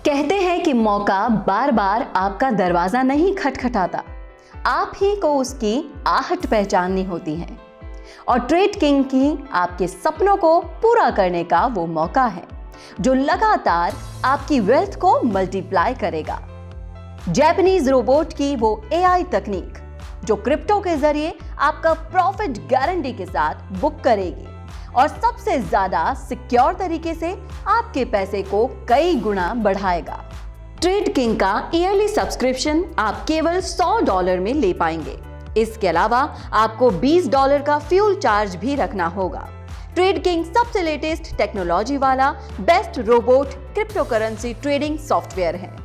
कहते हैं कि मौका बार बार आपका दरवाजा नहीं खटखटाता, आप ही को उसकी आहट पहचाननी होती है। और ट्रेड किंग की आपके सपनों को पूरा करने का वो मौका है जो लगातार आपकी वेल्थ को मल्टीप्लाई करेगा। जापानीज रोबोट की वो एआई तकनीक जो क्रिप्टो के जरिए आपका प्रॉफिट गारंटी के साथ बुक करेगी और सबसे ज्यादा सिक्योर तरीके से आपके पैसे को कई गुना बढ़ाएगा। ट्रेड किंग का ईयरली सब्सक्रिप्शन आप केवल $100 में ले पाएंगे। इसके अलावा आपको $20 का फ्यूल चार्ज भी रखना होगा। ट्रेड किंग सबसे लेटेस्ट टेक्नोलॉजी वाला best robot crypto currency trading software है,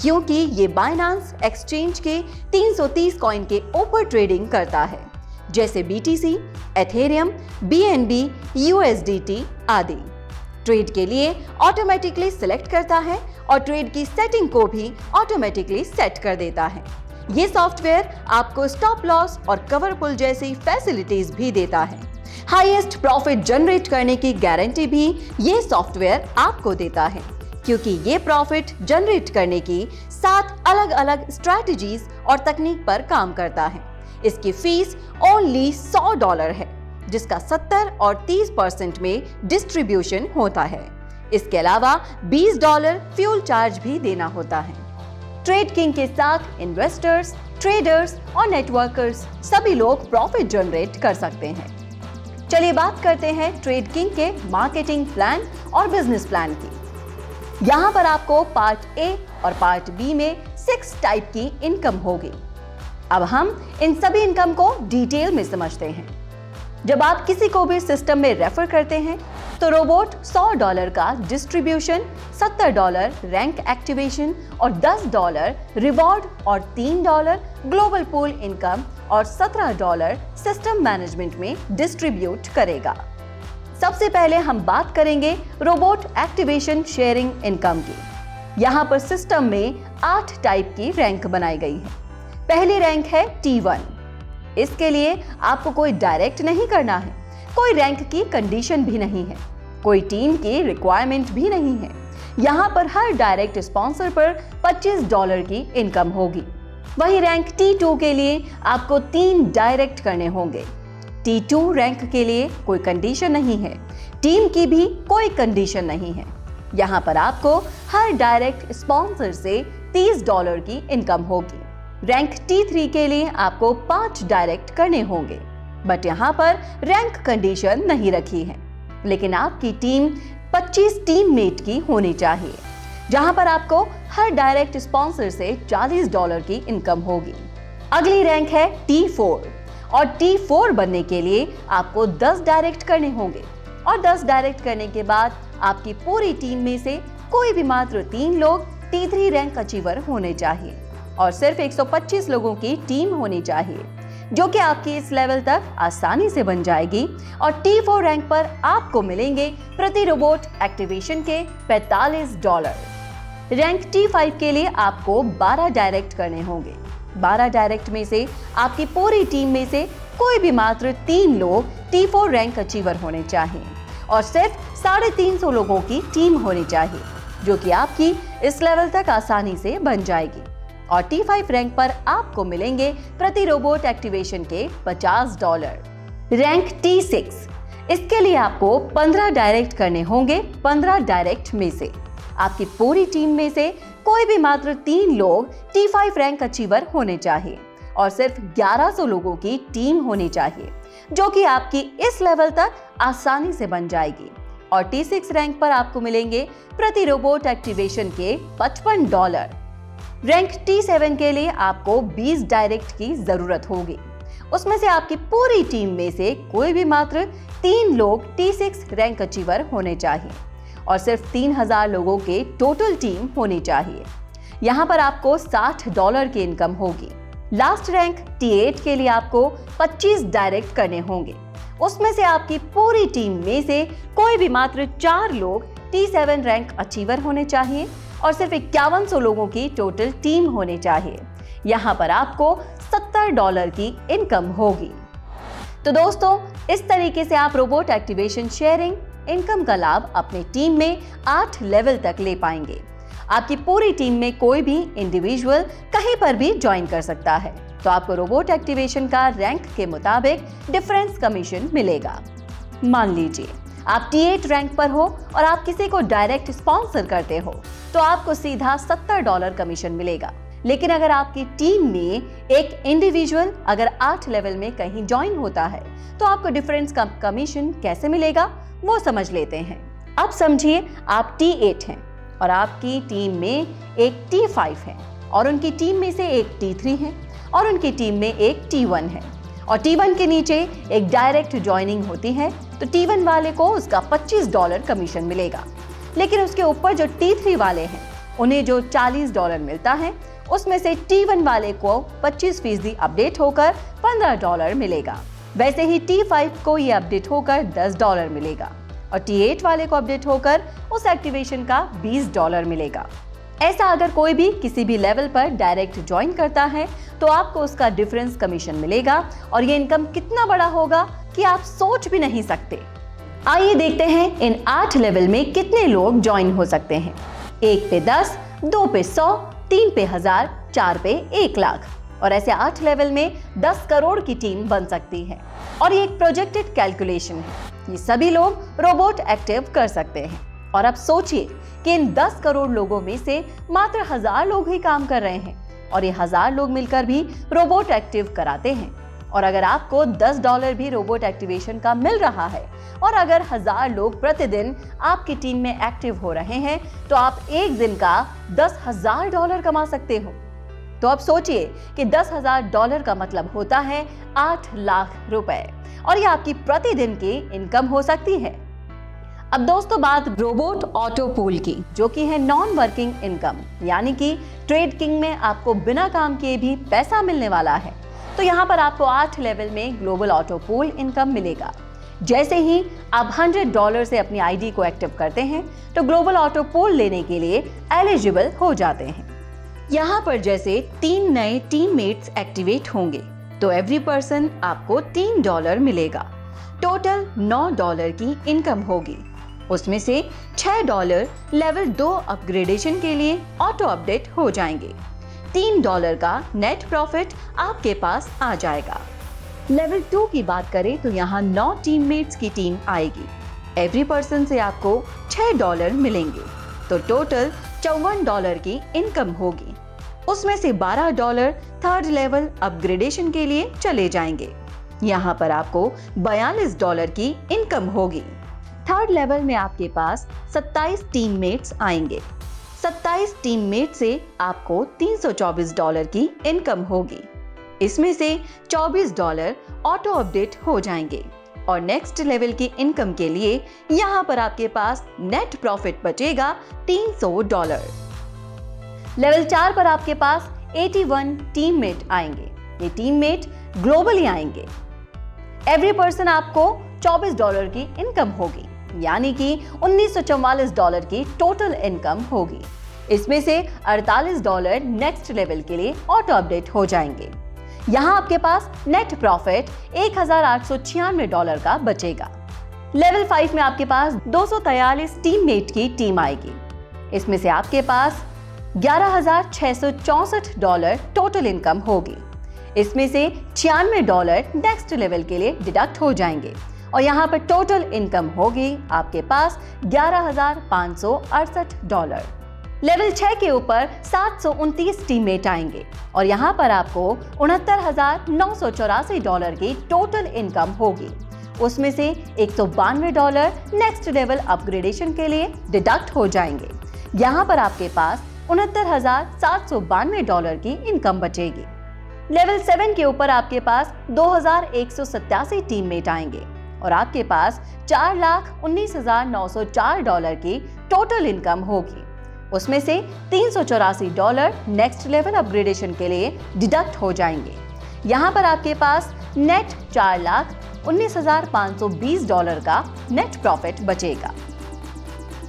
क्योंकि ये बाइनेंस एक्सचेंज के 330 कॉइन के ऊपर ट्रेडिंग करता है, जैसे BTC, एथेरियम, BNB, USDT आदि। ट्रेड के लिए ऑटोमेटिकली सिलेक्ट करता है और ट्रेड की सेटिंग को भी ऑटोमेटिकली सेट कर देता है। ये सॉफ्टवेयर आपको स्टॉप लॉस और कवर पुल जैसी फैसिलिटीज भी देता है। हाईएस्ट प्रॉफिट जनरेट करने की गारंटी भी ये सॉफ्टवेयर आपको देता है, क्योंकि ये प्रॉफिट जनरेट करने की 7 अलग अलग स्ट्रैटेजीज और तकनीक पर काम करता है। इसकी फीस ओनली $100 है, जिसका 70 और 30% में डिस्ट्रीब्यूशन होता है। इसके अलावा $20 फ्यूल चार्ज भी देना होता है। ट्रेड किंग के साथ इन्वेस्टर्स, ट्रेडर्स और नेटवर्कर्स सभी लोग प्रॉफिट जनरेट कर सकते हैं। चलिए बात करते हैं ट्रेड किंग के मार्केटिंग प्लान और बिजनेस प्लान की। यहाँ पर आपको पार्ट ए और पार्ट बी में 6 टाइप की इनकम होगी। अब हम इन सभी इनकम को डिटेल में समझते हैं। जब आप किसी को भी सिस्टम में रेफर करते हैं तो रोबोट $100 का डिस्ट्रीब्यूशन, $70 रैंक एक्टिवेशन और $10 रिवॉर्ड और $3 ग्लोबल पूल इनकम और $17 सिस्टम मैनेजमेंट में डिस्ट्रीब्यूट करेगा। सबसे पहले हम बात करेंगे रोबोट एक्टिवेशन शेयरिंग इनकम की। यहाँ पर सिस्टम में 8 टाइप की रैंक बनाई गई है। पहली रैंक है T1। इसके लिए आपको कोई डायरेक्ट नहीं करना है, कोई रैंक की कंडीशन भी नहीं है, कोई टीम की रिक्वायरमेंट भी नहीं है। यहाँ पर हर डायरेक्ट स्पॉन्सर पर $25 की इनकम होगी। वहीं रैंक T2 के लिए आपको 3 डायरेक्ट करने होंगे। T2 रैंक के लिए कोई कंडीशन नहीं है, टीम की भी कोई कंडीशन नहीं है। यहाँ पर आपको हर डायरेक्ट स्पॉन्सर से $30 की इनकम होगी। रैंक T3 के लिए आपको 5 डायरेक्ट करने होंगे, बट यहाँ पर रैंक कंडीशन नहीं रखी है, लेकिन आपकी टीम 25 टीममेट की होनी चाहिए, जहाँ पर आपको हर डायरेक्ट स्पॉन्सर से $40 की इनकम होगी। अगली रैंक है T4 और T4 बनने के लिए आपको 10 डायरेक्ट करने होंगे और 10 डायरेक्ट करने के बाद आपकी पूरी टीम में से कोई भी मात्र 3 लोग T3 रैंक अचीवर होने चाहिए और सिर्फ 125 लोगों की टीम होनी चाहिए, जो कि आपकी इस लेवल तक आसानी से बन जाएगी। और T4 रैंक पर आपको मिलेंगे प्रति रोबोट एक्टिवेशन के $45। रैंक T5 के लिए आपको 12 डायरेक्ट करने होंगे। 12 डायरेक्ट में से आपकी पूरी टीम में से कोई भी मात्र 3 लोग T4 रैंक अचीवर होने चाहिए और सिर्फ 350 लोगों की टीम होनी चाहिए, जो कि आपकी इस लेवल तक आसानी से बन जाएगी। और T5 रैंक पर आपको मिलेंगे प्रति रोबोट एक्टिवेशन के $50। रैंक T6, इसके लिए आपको 15 डायरेक्ट करने होंगे। 15 डायरेक्ट में से आपकी पूरी टीम में से कोई भी मात्र 3 लोग T5 रैंक अचीवर होने चाहिए और सिर्फ 1100 लोगों की टीम होनी चाहिए, जो कि आपकी इस लेवल तक आसानी से बन जाएगी। और T6 रैंक पर आपको मिलेंगे प्रति रोबोट एक्टिवेशन के $55। रैंक T7 के लिए आपको 20 डायरेक्ट की जरूरत होगी। उसमें से आपकी पूरी टीम में से कोई भी मात्र 3 लोग T6 रैंक अचीवर होने चाहिए और सिर्फ 3000 लोगों के टोटल टीम होनी चाहिए। यहाँ पर आपको $60 की इनकम होगी। लास्ट रैंक T8 के लिए आपको 25 डायरेक्ट करने होंगे। उसमें से आपकी पूरी टीम में से कोई भी मात्र 4 लोग T7 रैंक अचीवर होने चाहिए और सिर्फ 5100 लोगों की टोटल टीम होनी चाहिए। यहाँ पर आपको $70 की इनकम होगी। तो दोस्तों, इस तरीके से आप रोबोट एक्टिवेशन शेयरिंग इनकम का लाभ अपने टीम में 8 लेवल तक ले पाएंगे। आपकी पूरी टीम में कोई भी इंडिविजुअल कहीं पर भी ज्वाइन कर सकता है, तो आपको रोबोट एक्टिवेशन का रैंक के मुताबिक डिफरेंस कमीशन मिलेगा। मान लीजिए आप T8 रैंक पर हो और आप किसी को डायरेक्ट स्पॉन्सर करते हो तो आपको सीधा $70 कमीशन मिलेगा। लेकिन अगर आपकी टीम में एक इंडिविजुअल अगर 8 लेवल में कहीं ज्वाइन होता है तो आपको डिफरेंस कमीशन कैसे मिलेगा वो समझ लेते हैं। अब समझिए आप T8 हैं और आपकी टीम में एक T5 है और उनकी टीम में से एक T3 है और उनकी टीम में एक T1 है और T1 के नीचे एक डायरेक्ट ज्वाइनिंग होती है तो T1 वाले को उसका $25 कमीशन मिलेगा। लेकिन उसके ऊपर जो T3 वाले हैं उन्हें जो $40 मिलता है उसमें से T1 वाले को 25% अपडेट होकर $15 मिलेगा। वैसे ही T5 को ये अपडेट होकर $10 मिलेगा और T8 वाले को अपडेट होकर उस एक्टिवेशन का $20 मिलेगा। ऐसा अगर कोई भी किसी भी लेवल पर डायरेक्ट ज्वाइन करता है तो आपको उसका डिफरेंस कमीशन मिलेगा और ये इनकम कितना बड़ा होगा कि आप सोच भी नहीं सकते। आइए देखते हैं इन 8 लेवल में कितने लोग ज्वाइन हो सकते हैं। 1 पे 10, 2 पे 100, 3 पे 1000, 4 पे 1 लाख और ऐसे 8 लेवल में 10 करोड़ की टीम बन सकती है और ये एक प्रोजेक्टेड कैलकुलेशन है। ये सभी लोग रोबोट एक्टिव कर सकते हैं और अब सोचिए कि इन 10 करोड़ लोगों में से मात्र 1000 लोग ही काम कर रहे हैं और ये 1000 लोग मिलकर भी रोबोट एक्टिव कराते हैं। और अगर आपको $10 भी रोबोट एक्टिवेशन का मिल रहा है और अगर 1000 लोग प्रतिदिन आपकी टीम में एक्टिव हो रहे हैं तो आप एक दिन का $10,000 कमा सकते हो। तो अब सोचिए कि $10,000 का मतलब होता है 8 लाख रुपए और ये आपकी प्रतिदिन की इनकम हो सकती है। अब दोस्तों बात रोबोट ऑटो पूल की, जो कि है नॉन वर्किंग इनकम, यानी कि ट्रेड किंग में आपको बिना काम किए भी पैसा मिलने वाला है। तो यहाँ पर आपको 8 लेवल में ग्लोबल ऑटो पूल इनकम मिलेगा। जैसे ही आप $100 से अपनी आईडी को एक्टिव करते हैं तो ग्लोबल ऑटो पूल लेने के लिए एलिजिबल हो जाते हैं। यहाँ पर जैसे 3 नए टीममेट्स एक्टिवेट होंगे तो एवरी पर्सन आपको $3 मिलेगा। टोटल $9 की इनकम होगी। उसमें से $6 लेवल 2 अपग्रेडेशन के लिए ऑटो अपडेट हो जाएंगे। $3 का नेट प्रॉफिट आपके पास आ जाएगा। लेवल 2 की बात करें तो यहाँ 9 टीममेट्स की टीम आएगी। एवरी पर्सन से आपको $6 मिलेंगे तो टोटल $54 की इनकम होगी। उसमें से $12 थर्ड लेवल अपग्रेडेशन के लिए चले जाएंगे। यहाँ पर आपको $42 की इनकम होगी। थर्ड लेवल में आपके पास 27 टीममेट्स आएंगे। 27 टीममेट से आपको $324 की इनकम होगी। इसमें से $24 ऑटो अपडेट हो जाएंगे और नेक्स्ट लेवल की इनकम के लिए यहाँ पर आपके पास नेट प्रॉफिट बचेगा $300। लेवल 4 पर आपके पास 81 टीममेट आएंगे। ये टीममेट ग्लोबली आएंगे। एवरी पर्सन आपको $24 की इनकम होगी, यानी कि $1944 की टोटल इनकम होगी। इसमें से $48 नेक्स्ट लेवल के लिए ऑटो अपडेट हो जाएंगे। यहाँ आपके पास नेट प्रॉफिट $1896 का बचेगा। लेवल 5 में आपके पास 243 टीममेट की टीम आएगी। इसमें से आपके पास $11,664 टोटल इनकम होगी। इसमें से $96 नेक्स्ट लेवल के लिए डिडक्ट हो जाएंगे और यहाँ पर टोटल इनकम होगी आपके पास $11,568। लेवल 6 के ऊपर 729 टीममेट आएंगे और यहाँ पर आपको $69,984 की टोटल इनकम होगी। उसमें से $192 नेक्स्ट लेवल अपग्रेडेशन के लिए डिडक्ट हो जाएंगे। यहाँ पर आपके पास $69,792 की इनकम बचेगी। लेवल 7 के ऊपर आपके पास 2,187 टीममेट आएंगे और आपके पास $4,19,904 की टोटल इनकम होगी। उसमें से $384 नेक्स्ट लेवल अपग्रेडेशन के लिए डिडक्ट हो जाएंगे। यहाँ पर आपके पास नेट $4,19,520 का नेट प्रॉफिट बचेगा।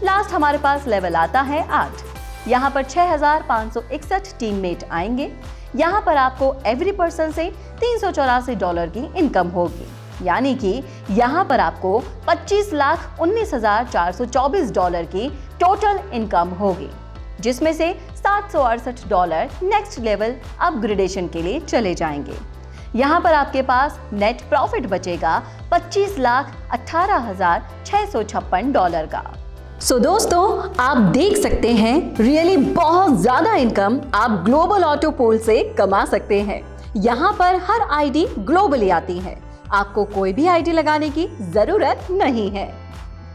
लास्ट हमारे पास लेवल आता है 8। यहाँ पर 6,561 टीममेट आएंगे। यहाँ पर आपको एवरी पर्सन से $384 की इनकम होगी, यानी कि यहाँ पर आपको $25,19,424 की टोटल इनकम होगी। जिसमें से $768 नेक्स्ट लेवल अपग्रेडेशन के लिए चले जाएंगे। यहाँ पर आपके पास नेट प्रॉफिट बचेगा $25,18,656 का। सो दोस्तों, आप देख सकते हैं रियली बहुत ज्यादा इनकम आप ग्लोबल ऑटो पूल से कमा सकते हैं। यहाँ पर हर आईडी ग्लोबली आती है, आपको कोई भी आईडी लगाने की जरूरत नहीं है।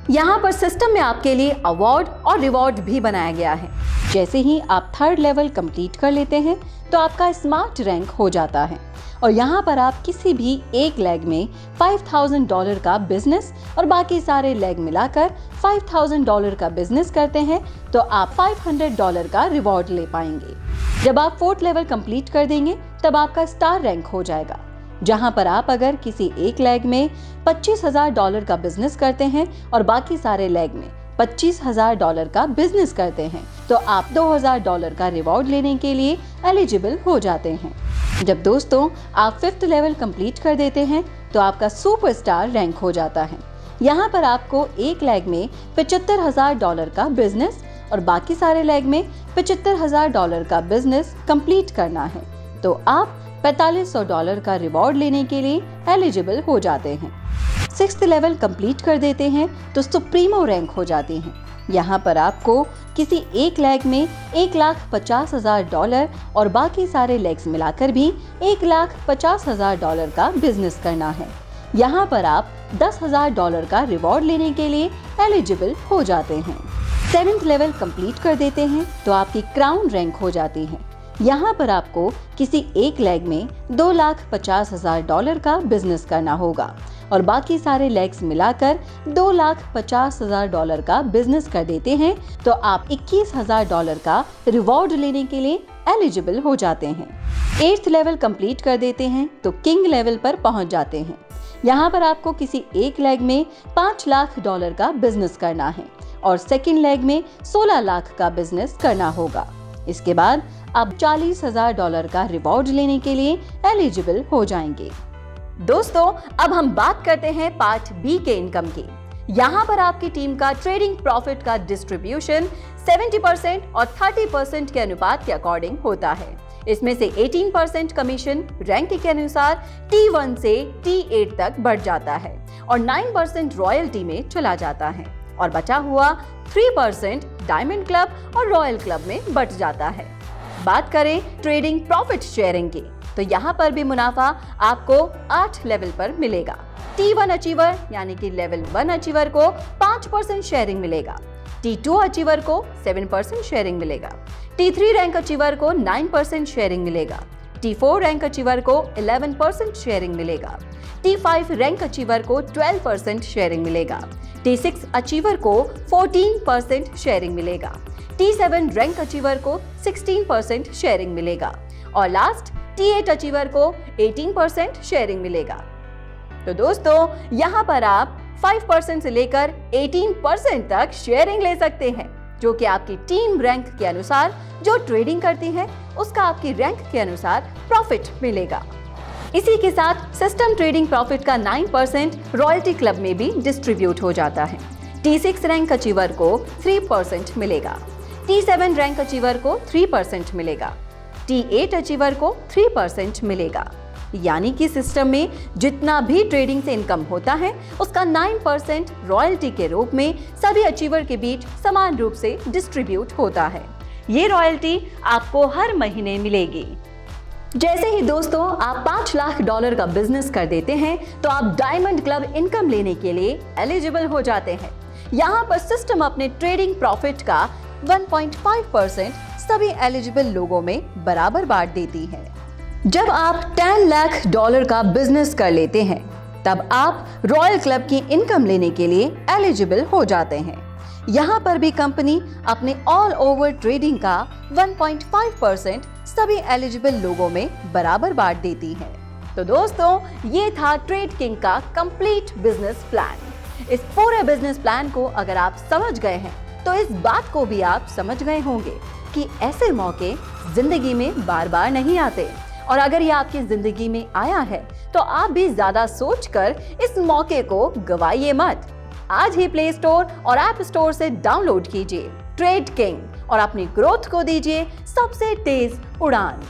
यहाँ पर सिस्टम में आपके लिए अवार्ड और रिवॉर्ड भी बनाया गया है। जैसे ही आप 3rd लेवल कंप्लीट कर लेते हैं तो आपका स्मार्ट रैंक हो जाता है और यहाँ पर आप किसी भी एक लेग में $5,000 का बिजनेस और बाकी सारे लेग मिलाकर $5,000 का बिजनेस करते हैं तो आप $500 का रिवॉर्ड ले पाएंगे। जब आप 4th लेवल कंप्लीट कर देंगे तब आपका स्टार रैंक हो जाएगा, जहां पर आप अगर किसी एक लेग में $25,000 का बिजनेस करते हैं और बाकी सारे लेग में $25,000 का बिजनेस करते हैं तो आप $2,000 का रिवॉर्ड लेने के लिए एलिजिबल हो जाते हैं। जब दोस्तों आप 5th लेवल कंप्लीट कर देते हैं तो आपका सुपरस्टार रैंक हो जाता है। यहाँ पर आपको एक लेग में $75,000 का बिजनेस और बाकी सारे लेग में $75,000 का बिजनेस कंप्लीट करना है तो आप $4,500 का रिवॉर्ड लेने के लिए एलिजिबल हो जाते हैं। 6th लेवल कंप्लीट कर देते हैं तो सुप्रीमो रैंक हो जाती हैं। यहाँ पर आपको किसी एक लेग में $1,50,000 और बाकी सारे लेग्स मिलाकर भी $1,50,000 का बिजनेस करना है। यहाँ पर आप $10,000 का रिवॉर्ड लेने के लिए एलिजिबल हो जाते हैं। 7th लेवल कंप्लीट कर देते हैं तो आपकी क्राउन रैंक हो जाती है। यहाँ पर आपको किसी एक लेग में $2,50,000 का बिजनेस करना होगा और बाकी सारे लेग्स मिलाकर $2,50,000 का बिजनेस कर देते हैं तो आप $21,000 का रिवॉर्ड लेने के लिए एलिजिबल हो जाते हैं। 8th लेवल कंप्लीट कर देते हैं तो किंग लेवल पर पहुंच जाते हैं। यहाँ पर आपको किसी एक लेग में $5,00,000 का बिजनेस करना है और सेकेंड लेग में 16 लाख का बिजनेस करना होगा। इसके बाद आप $40,000 का रिवॉर्ड लेने के लिए एलिजिबल हो जाएंगे। दोस्तों, अब हम बात करते हैं पार्ट बी के इनकम की। यहाँ पर आपकी टीम का ट्रेडिंग प्रॉफिट का डिस्ट्रीब्यूशन 70% और 30% के अनुपात के अकॉर्डिंग होता है। इसमें से 18% कमीशन रैंक के अनुसार T1 से T8 तक बढ़ जाता है और 9% रॉयल्टी में चला जाता है और बचा हुआ 3% डायमंड क्लब और रॉयल क्लब में बट जाता है। बात करें ट्रेडिंग प्रॉफिट शेयरिंग की तो यहाँ पर भी मुनाफा आपको 8 लेवल पर मिलेगा। T1 अचीवर यानी कि लेवल 1 अचीवर को 5% शेयरिंग मिलेगा, T2 अचीवर को 7% शेयरिंग मिलेगा, T3 रैंक अचीवर को 9% शेयरिंग मिलेगा, T4 रैंक अचीवर को 11% शेयरिंग मिलेगा, T5 रैंक अचीवर को 12% शेयरिंग मिलेगा, T6 अचीवर को 14% शेयरिंग मिलेगा, T7 रैंक अचीवर को 16% शेयरिंग मिलेगा और लास्ट T8 अचीवर को 18% शेयरिंग मिलेगा। तो दोस्तों, यहाँ पर आप 5% से लेकर 18% तक शेयरिंग ले सकते हैं, जो कि आपकी टीम रैंक के अनुसार जो ट्रेडिंग करती है उसका आपकी रैंक के अनुसार प्रॉफिट मिलेगा। इसी के साथ सिस्टम ट्रेडिंग प्रॉफिट का 9% रॉयल्टी क्लब में भी डिस्ट्रीब्यूट हो जाता है। T6 रैंक अचीवर को 3% मिलेगा, T7 रैंक अचीवर को 3% मिलेगा, T8 अचीवर को 3% मिलेगा। यानी कि सिस्टम में जितना भी ट्रेडिंग से इनकम होता है उसका 9% रॉयल्टी के रूप में सभी अचीवर के बीच समान रूप से डिस्ट्रीब्यूट होता है। ये रॉयल्टी आपको हर महीने मिलेगी। जैसे ही दोस्तों आप $5,00,000 का बिजनेस कर देते हैं तो आप डायमंड क्लब इनकम लेने के लिए एलिजिबल हो जाते हैं। यहाँ पर सिस्टम अपने ट्रेडिंग प्रॉफिट का 1.5% सभी एलिजिबल लोगों में बराबर बांट देती है। जब आप $10,00,000 का बिजनेस कर लेते हैं तब आप रॉयल क्लब की इनकम लेने के लिए एलिजिबल हो जाते हैं। यहाँ पर भी कंपनी अपने ऑल ओवर ट्रेडिंग का 1.5% सभी एलिजिबल लोगों में बराबर बांट देती है। तो दोस्तों, ये था ट्रेड किंग का कंप्लीट बिजनेस प्लान। इस पूरे बिजनेस प्लान को अगर आप समझ गए हैं तो इस बात को भी आप समझ गए होंगे कि ऐसे मौके जिंदगी में बार बार नहीं आते, और अगर ये आपकी जिंदगी में आया है तो आप भी ज्यादा सोचकर इस मौके को गवाइए मत। आज ही प्ले स्टोर और ऐप स्टोर से डाउनलोड कीजिए ट्रेड किंग और अपनी ग्रोथ को दीजिए सबसे तेज उड़ान।